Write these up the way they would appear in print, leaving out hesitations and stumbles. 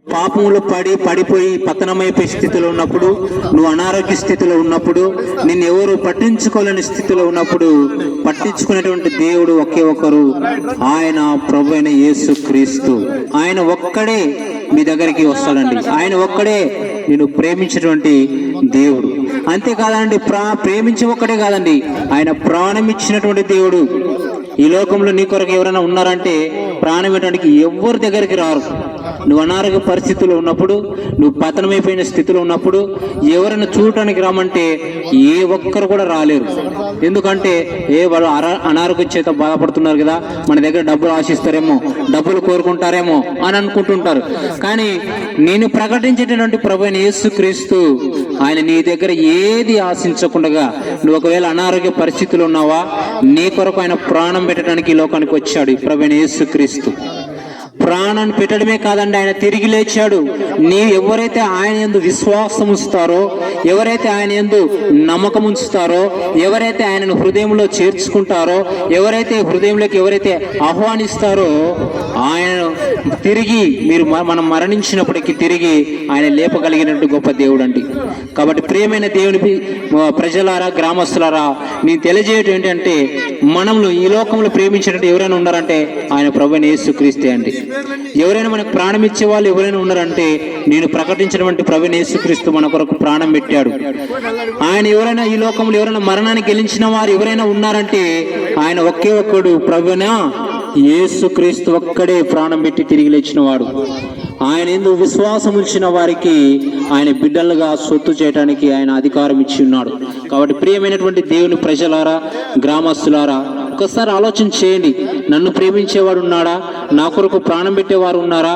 పాపంలో పడిపోయి పతనమైపోయే స్థితిలో ఉన్నప్పుడు, నువ్వు అనారోగ్య స్థితిలో ఉన్నప్పుడు, నిన్ను ఎవరు పట్టించుకోలేని స్థితిలో ఉన్నప్పుడు పట్టించుకునేటువంటి దేవుడు ఒకే ఒకరు, ఆయన ప్రభు అయిన యేసు క్రీస్తు. ఆయన ఒక్కడే మీ దగ్గరికి వస్తాడండి. ఆయన ఒక్కడే నేను ప్రేమించినటువంటి దేవుడు. అంతేకాదండి, ప్రేమించి ఒక్కడే కాదండి, ఆయన ప్రాణం ఇచ్చినటువంటి దేవుడు. ఈ లోకంలో నీ కొరకు ఎవరైనా ఉన్నారంటే ప్రాణం ఇవ్వడానికి ఎవరి దగ్గరికి రారు. నువ్వు అనారోగ్య పరిస్థితుల్లో ఉన్నప్పుడు, నువ్వు పతనమైపోయిన స్థితిలో ఉన్నప్పుడు ఎవరైనా చూడటానికి రామంటే ఏ ఒక్కరు కూడా రాలేరు. ఎందుకంటే వాళ్ళు అనారోగ్యం చేత బాధపడుతున్నారు కదా, మన దగ్గర డబ్బులు ఆశిస్తారేమో, డబ్బులు కోరుకుంటారేమో అని అనుకుంటుంటారు. కానీ నేను ప్రకటించేటటువంటి ప్రభువైన యేసుక్రీస్తు, ఆయన నీ దగ్గర ఏది ఆశించకుండా, నువ్వు ఒకవేళ అనారోగ్య పరిస్థితులు ఉన్నావా, నీ కొరకు ఆయన ప్రాణం పెట్టడానికి ఈ లోకానికి వచ్చాడు. ప్రభువైన యేసుక్రీస్తు ప్రాణాన్ని పెట్టడమే కాదండి, ఆయన తిరిగి లేచాడు. ఎవరైతే ఆయన యందు విశ్వాసం ఉంచుతారో, ఎవరైతే ఆయన యందు నమ్మకం ఉంచుతారో, ఎవరైతే ఆయనను హృదయంలో చేర్చుకుంటారో, ఎవరైతే హృదయంలోకి ఎవరైతే ఆహ్వానిస్తారో, ఆయన తిరిగి మనం మరణించినప్పటికీ తిరిగి ఆయన లేపగలిగినట్టు గొప్ప దేవుడు అండి. కాబట్టి ప్రియమైన దేవుని ప్రజలారా, గ్రామస్తులారా, నేను తెలియజేయటం ఏంటంటే, మనము ఈ లోకంలో ప్రేమించినట్టు ఎవరైనా ఉన్నారంటే ఆయన ప్రభువైన యేసుక్రీస్తే అండి. ఎవరైనా మనకు ప్రాణం ఇచ్చే వాళ్ళు ఎవరైనా ఉన్నారంటే, నేను ప్రకటించినటువంటి ప్రభువైన యేసుక్రీస్తు మన కొరకు ప్రాణం పెట్టాడు. ఆయన ఎవరైనా ఈ లోకంలో ఎవరైనా మరణాన్ని గెలిచిన వారు ఎవరైనా ఉన్నారంటే ఆయన ఒకే ఒక్కడు, ప్రభువైన యేసుక్రీస్తు ఒక్కడే ప్రాణం పెట్టి తిరిగి లేచిన వాడు. ఆయన ఎందుకు విశ్వాసం ఉంచిన వారికి ఆయన బిడ్డలుగా సొత్తు చేయడానికి ఆయన అధికారం ఇచ్చి ఉన్నాడు. కాబట్టి ప్రియమైనటువంటి దేవుని ప్రజలారా, గ్రామస్తులారా, ఒకసారి ఆలోచన చేయండి. నన్ను ప్రేమించేవాడు ఉన్నాడా? నా కొరకు ప్రాణం పెట్టేవారు ఉన్నారా?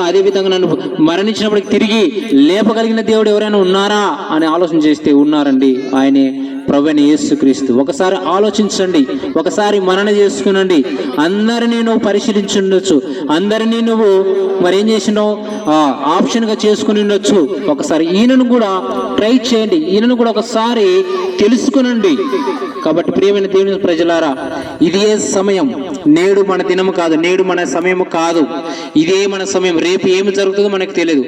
అదేవిధంగా నన్ను మరణించినప్పటికి తిరిగి లేపగలిగిన దేవుడు ఎవరైనా ఉన్నారా అని ఆలోచన చేస్తే ఉన్నారండి. ఆయనే ప్రభువైన యేసుక్రీస్తు. ఒకసారి ఆలోచించండి, ఒకసారి మనన చేసుకునండి. అందరినీ నువ్వు పరిశీలించుండొచ్చు, అందరినీ నువ్వు మరేం చేసినావు ఆప్షన్గా చేసుకుని ఉండొచ్చు. ఒకసారి ఈయనను కూడా ట్రై చేయండి, ఈయనను కూడా ఒకసారి తెలుసుకునండి. కాబట్టి ప్రియమైన దేవుని ప్రజలారా, ఇదే సమయం. నేడు మన దినము కాదు, నేడు మన సమయం కాదు, ఇదే మన సమయం. రేపు ఏమి జరుగుతుందో మనకు తెలియదు,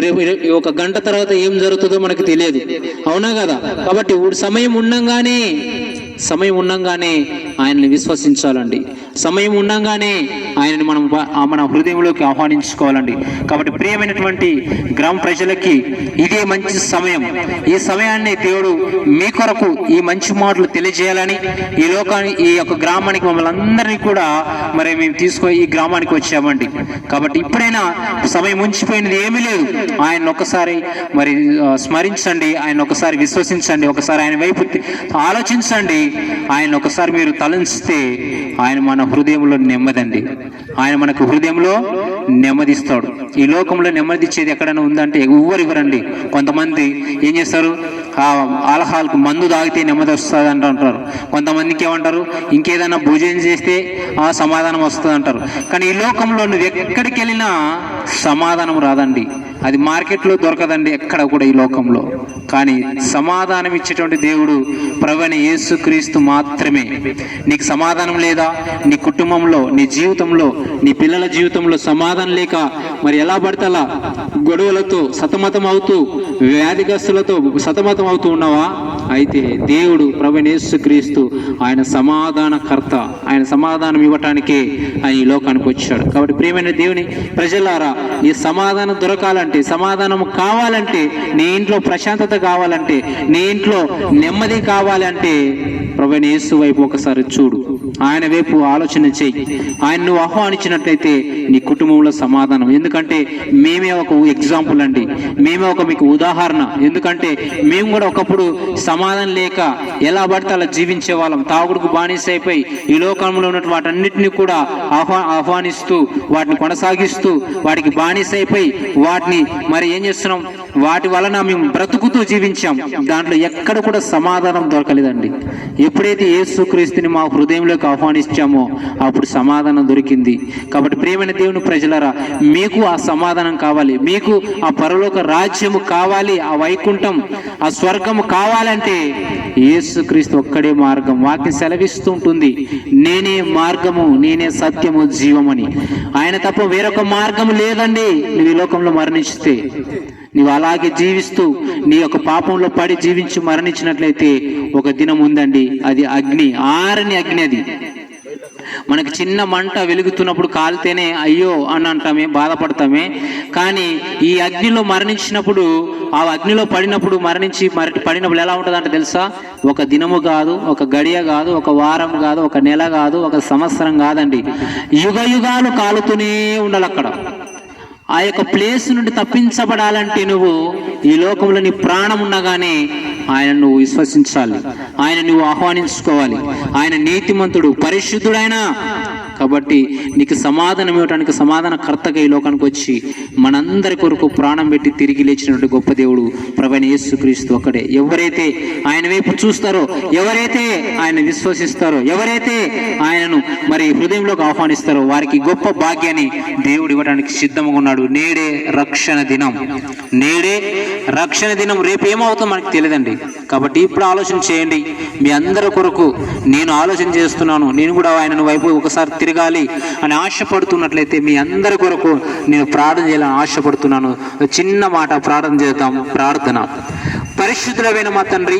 రేపు ఒక గంట తర్వాత ఏం జరుగుతుందో మనకు తెలియదు, అవునా కదా? కాబట్టి సమయం ఉండంగానే ఆయనని విశ్వసించాలండి. సమయం ఉండంగానే ఆయనని మన హృదయంలోకి ఆహ్వానించుకోవాలండి. కాబట్టి ప్రియమైనటువంటి గ్రామ ప్రజలకి ఇదే మంచి సమయం. ఈ సమయాన్ని దేవుడు మీ కొరకు ఈ మంచి మాటలు తెలియజేయాలని ఈ యొక్క గ్రామానికి మమ్మల్ని అందరినీ కూడా మేము తీసుకొని ఈ గ్రామానికి వచ్చామండి. కాబట్టి ఇప్పుడైనా సమయం ఉంచిపోయినది ఏమీ లేదు. ఆయన ఒకసారి స్మరించండి, ఆయన ఒకసారి విశ్వసించండి, ఒకసారి ఆయన వైపు ఆలోచించండి. ఆయన ఒకసారి మీరు తలంచితే ఆయన మన హృదయంలో నెమ్మదండి. ఆయన మనకు హృదయంలో నెమ్మదిస్తాడు. ఈ లోకంలో నెమ్మది ఇచ్చేది ఎక్కడైనా ఉందంటే ఇవ్వరండి. కొంతమంది ఏం చేస్తారు, ఆల్కహాల్కు మందు తాగితే నెమ్మది వస్తుంది అంటారు. కొంతమందికి ఏమంటారు, ఇంకేదైనా భోజనం చేస్తే ఆ సమాధానం వస్తుంది అంటారు. కానీ ఈ లోకంలో నువ్వు ఎక్కడికి వెళ్ళినా సమాధానం రాదండి. అది మార్కెట్లో దొరకదండి ఎక్కడ కూడా ఈ లోకంలో. కానీ సమాధానం ఇచ్చేటువంటి దేవుడు ప్రభువైన యేసుక్రీస్తు మాత్రమే. నీకు సమాధానం లేదా? నీ కుటుంబంలో, నీ జీవితంలో, నీ పిల్లల జీవితంలో సమాధానం లేక ఎలా పడితే అలా గొడవలతో సతమతం అవుతూ, వ్యాధిగ్రస్తులతో సతమతం అవుతూ ఉన్నావా? అయితే దేవుడు ప్రభువైన యేసుక్రీస్తు ఆయన సమాధానకర్త. ఆయన సమాధానం ఇవ్వటానికే ఆయన ఈ లోకానికి వచ్చాడు. కాబట్టి ప్రియమైన దేవుని ప్రజలారా, నీ సమాధానం దొరకాలంటే, సమాధానం కావాలంటే, నీ ఇంట్లో ప్రశాంతత కావాలంటే, నీ ఇంట్లో నెమ్మది కావాలంటే ప్రభువైన యేసు వైపు ఒకసారి చూడు, ఆయన వైపు ఆలోచన చేయి. ఆయన నువ్వు ఆహ్వానించినట్లయితే నీ కుటుంబంలో సమాధానం. ఎందుకంటే మేమే ఒక ఎగ్జాంపుల్ అండి, మేమే ఒక మీకు ఉదాహరణ. ఎందుకంటే మేము కూడా ఒకప్పుడు సమాధానం లేక ఎలా పడితే అలా జీవించే వాళ్ళం. తాగుడుకు బానిస అయిపోయి ఈ లోకంలో ఉన్న వాటన్నిటిని కూడా ఆహ్వానిస్తూ, వాటిని కొనసాగిస్తూ, వాటికి బానిస అయిపోయి వాటిని ఏం చేస్తున్నాం, వాటి వలన మేము బ్రతుకుతూ జీవించాం. దాంట్లో ఎక్కడ కూడా సమాధానం దొరకలేదండి. ఎప్పుడైతే యేసుక్రీస్తుని మా హృదయంలోకి ఆహ్వానించామో అప్పుడు సమాధానం దొరికింది. కాబట్టి ప్రియమైన దేవుని ప్రజలారా, మీకు ఆ సమాధానం కావాలి, మీకు ఆ పరలోక రాజ్యము కావాలి, ఆ వైకుంఠం, ఆ స్వర్గము కావాలంటే అంటే యేసుక్రీస్తు ఒక్కడే మార్గం. వాక్యం సెలవిస్తూ ఉంటుంది, నేనే మార్గము, నేనే సత్యము, జీవమని. ఆయన తప్ప వేరొక మార్గం లేదండి. నువ్వు ఈ లోకంలో మరణిస్తే, నీవు అలాగే జీవిస్తూ నీ యొక్క పాపంలో పడి జీవించి మరణించినట్లయితే ఒక దినం ఉందండి, అది అగ్ని, ఆరని అగ్ని. అది మనకి చిన్న మంట వెలుగుతున్నప్పుడు కాలితేనే అయ్యో అని అంటామే, బాధపడతామే. కానీ ఈ అగ్నిలో మరణించినప్పుడు, ఆ అగ్నిలో పడినప్పుడు పడినప్పుడు ఎలా ఉంటుందంటే తెలుసా? ఒక దినము కాదు, ఒక గడియ కాదు, ఒక వారం కాదు, ఒక నెల కాదు, ఒక సంవత్సరం కాదండి, యుగ యుగాలు కాలుతూనే ఉండాలి అక్కడ. ఆ యొక్క ప్లేస్ నుండి తప్పించబడాలంటే నువ్వు ఈ లోకంలో నీ ప్రాణం ఉండగానే ఆయన నువ్వు విశ్వసించాలి, ఆయన నువ్వు ఆహ్వానించుకోవాలి. ఆయన నీతిమంతుడు, పరిశుద్ధుడైన. కాబట్టి నీకు సమాధానం ఇవ్వడానికి సమాధానకర్తగా ఈ లోకానికి వచ్చి మనందరి కొరకు ప్రాణం పెట్టి తిరిగి లేచినటువంటి గొప్ప దేవుడు ప్రభువైన యేసుక్రీస్తు ఒక్కడే. ఎవరైతే ఆయన వైపు చూస్తారో, ఎవరైతే ఆయన విశ్వసిస్తారో, ఎవరైతే ఆయనను మరి హృదయంలోకి ఆహ్వానిస్తారో వారికి గొప్ప భాగ్యాన్ని దేవుడు ఇవ్వడానికి సిద్ధంగా ఉన్నాడు. నేడే రక్షణ దినం, నేడే రక్షణ దినం. రేపు ఏమవుతుందో మనకు తెలియదండి. కాబట్టి ఇప్పుడు ఆలోచన చేయండి. మీ అందరి కొరకు నేను ఆలోచన చేస్తున్నాను. నేను కూడా ఆయన వైపు ఒకసారి తిరగాలి అని ఆశపడుతున్నట్లయితే మీ అందరి కొరకు నేను ప్రార్థన చేయాలని ఆశపడుతున్నాను. చిన్న మాట ప్రార్థన చేద్దాం. ప్రార్థన. పరిశుద్ధుడైన మా తండ్రి,